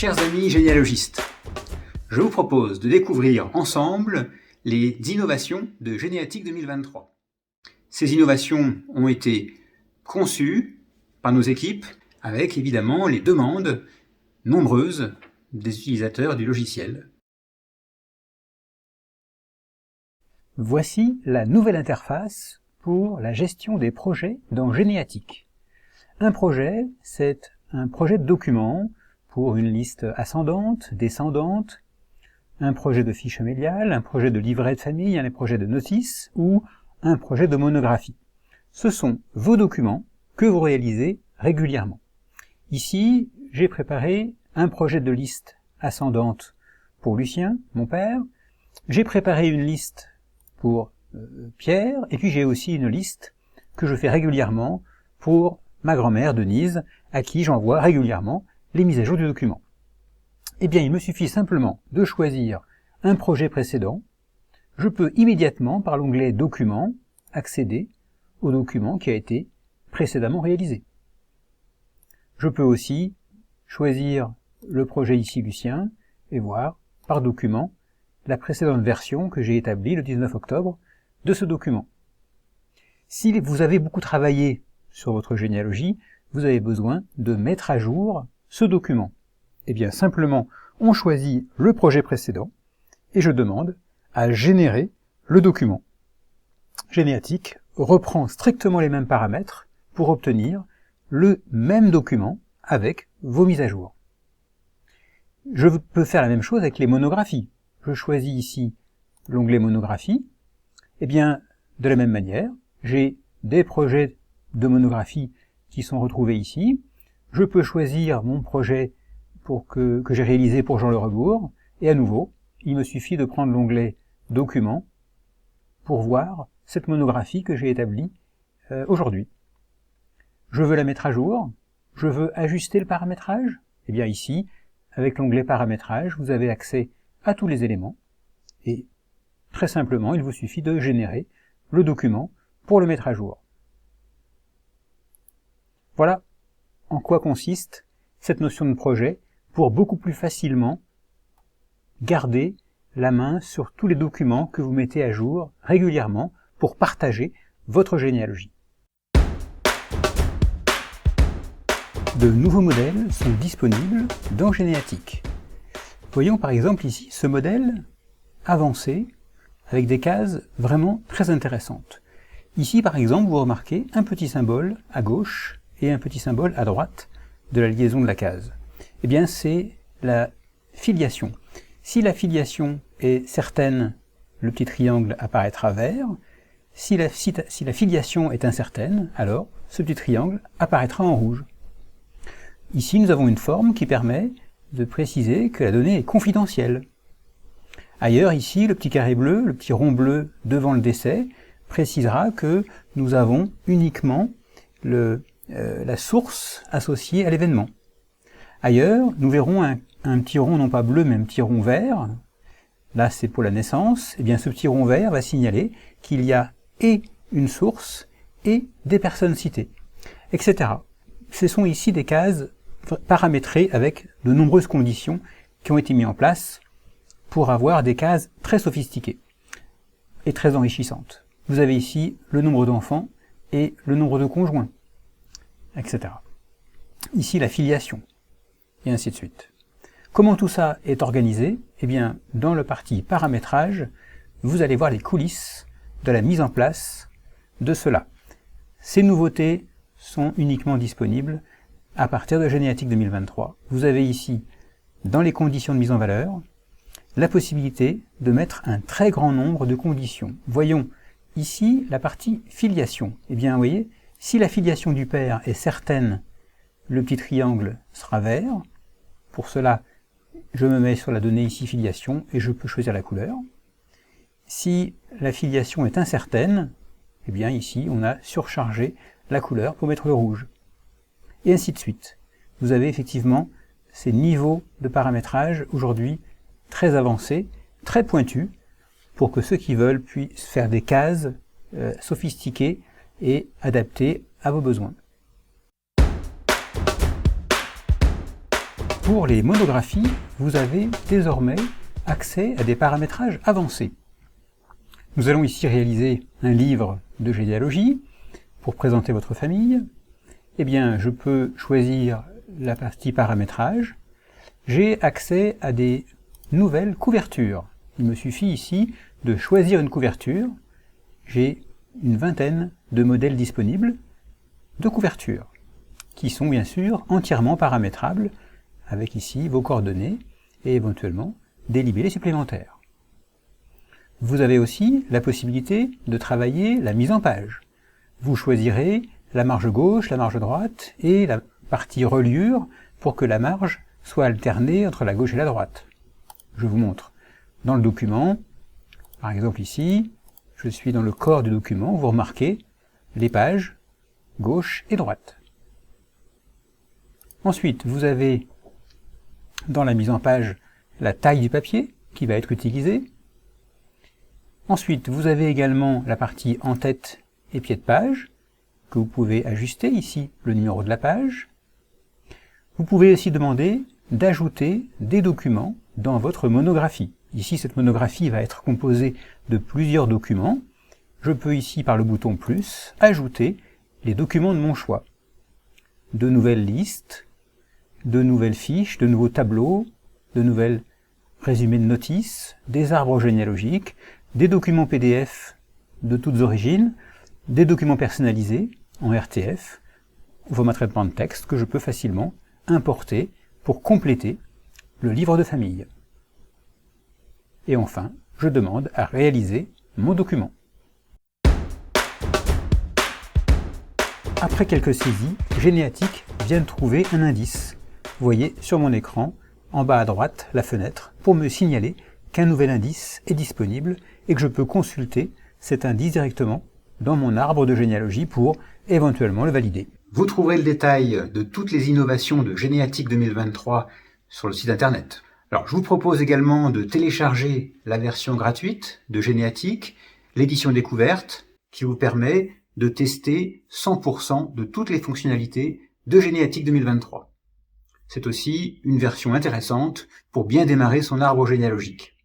Chers amis généalogistes, je vous propose de découvrir ensemble les innovations de Généatique 2023. Ces innovations ont été conçues par nos équipes avec évidemment les demandes nombreuses des utilisateurs du logiciel. Voici la nouvelle interface pour la gestion des projets dans Généatique. Un projet, c'est un projet de document pour une liste ascendante, descendante, un projet de fiche familiale, un projet de livret de famille, un projet de notice ou un projet de monographie. Ce sont vos documents que vous réalisez régulièrement. Ici, j'ai préparé un projet de liste ascendante pour Lucien, mon père. J'ai préparé une liste pour Pierre, et puis j'ai aussi une liste que je fais régulièrement pour ma grand-mère Denise, à qui j'envoie régulièrement les mises à jour du document. Eh bien, il me suffit simplement de choisir un projet précédent. Je peux immédiatement, par l'onglet Documents, accéder au document qui a été précédemment réalisé. Je peux aussi choisir le projet ici Lucien et voir par document la précédente version que j'ai établie le 19 octobre de ce document. Si vous avez beaucoup travaillé sur votre généalogie, vous avez besoin de mettre à jour ce document. Eh bien, simplement, on choisit le projet précédent et je demande à générer le document. Généatique reprend strictement les mêmes paramètres pour obtenir le même document avec vos mises à jour. Je peux faire la même chose avec les monographies. Je choisis ici l'onglet monographie. Eh bien, de la même manière, j'ai des projets de monographie qui sont retrouvés ici. Je peux choisir mon projet que j'ai réalisé pour Jean Le Rebourg, et à nouveau, il me suffit de prendre l'onglet Documents pour voir cette monographie que j'ai établie aujourd'hui. Je veux la mettre à jour, je veux ajuster le paramétrage. Eh bien ici, avec l'onglet Paramétrage, vous avez accès à tous les éléments, et très simplement, il vous suffit de générer le document pour le mettre à jour. Voilà en quoi consiste cette notion de projet pour beaucoup plus facilement garder la main sur tous les documents que vous mettez à jour régulièrement pour partager votre généalogie. De nouveaux modèles sont disponibles dans Généatique. Voyons par exemple ici ce modèle avancé avec des cases vraiment très intéressantes. Ici par exemple vous remarquez un petit symbole à gauche et un petit symbole à droite de la liaison de la case. Eh bien c'est la filiation. Si la filiation est certaine, le petit triangle apparaîtra vert. Si la filiation est incertaine, alors ce petit triangle apparaîtra en rouge. Ici nous avons une forme qui permet de préciser que la donnée est confidentielle. Ailleurs ici le petit carré bleu, le petit rond bleu devant le décès précisera que nous avons uniquement la source associée à l'événement. Ailleurs, nous verrons un petit rond non pas bleu mais un petit rond vert. Là c'est pour la naissance. Eh bien ce petit rond vert va signaler qu'il y a et une source et des personnes citées, etc. Ce sont ici des cases paramétrées avec de nombreuses conditions qui ont été mises en place pour avoir des cases très sophistiquées et très enrichissantes. Vous avez ici le nombre d'enfants et le nombre de conjoints, etc. Ici la filiation, et ainsi de suite. Comment tout ça est organisé? Eh bien, dans le parti paramétrage, vous allez voir les coulisses de la mise en place de cela. Ces nouveautés sont uniquement disponibles à partir de Généatique 2023. Vous avez ici, dans les conditions de mise en valeur, la possibilité de mettre un très grand nombre de conditions. Voyons ici la partie filiation. Eh bien, vous voyez, si la filiation du père est certaine, le petit triangle sera vert. Pour cela, je me mets sur la donnée ici filiation et je peux choisir la couleur. Si la filiation est incertaine, eh bien ici on a surchargé la couleur pour mettre le rouge. Et ainsi de suite. Vous avez effectivement ces niveaux de paramétrage aujourd'hui très avancés, très pointus, pour que ceux qui veulent puissent faire des cases sophistiquées et adaptées à vos besoins. Pour les monographies, vous avez désormais accès à des paramétrages avancés. Nous allons ici réaliser un livre de généalogie pour présenter votre famille. Eh bien, je peux choisir la partie paramétrage. J'ai accès à des nouvelles couvertures. Il me suffit ici de choisir une couverture. J'ai une vingtaine de modèles disponibles de couvertures qui sont bien sûr entièrement paramétrables avec ici vos coordonnées et éventuellement des libellés supplémentaires. Vous avez aussi la possibilité de travailler la mise en page. Vous choisirez la marge gauche, la marge droite et la partie reliure pour que la marge soit alternée entre la gauche et la droite. Je vous montre dans le document, par exemple ici, je suis dans le corps du document, vous remarquez les pages gauche et droite. Ensuite, vous avez dans la mise en page la taille du papier qui va être utilisée. Ensuite, vous avez également la partie en-tête et pied de page que vous pouvez ajuster, ici le numéro de la page. Vous pouvez aussi demander d'ajouter des documents dans votre monographie. Ici, cette monographie va être composée de plusieurs documents. Je peux ici, par le bouton plus, ajouter les documents de mon choix. De nouvelles listes, de nouvelles fiches, de nouveaux tableaux, de nouvelles résumés de notices, des arbres généalogiques, des documents PDF de toutes origines, des documents personnalisés en RTF, format traitement de texte que je peux facilement importer pour compléter le livre de famille. Et enfin, je demande à réaliser mon document. Après quelques saisies, Généatique vient de trouver un indice. Vous voyez sur mon écran, en bas à droite, la fenêtre, pour me signaler qu'un nouvel indice est disponible et que je peux consulter cet indice directement dans mon arbre de généalogie pour éventuellement le valider. Vous trouverez le détail de toutes les innovations de Généatique 2023 sur le site internet. Alors, je vous propose également de télécharger la version gratuite de Généatique, l'édition découverte, qui vous permet de tester 100% de toutes les fonctionnalités de Généatique 2023. C'est aussi une version intéressante pour bien démarrer son arbre généalogique.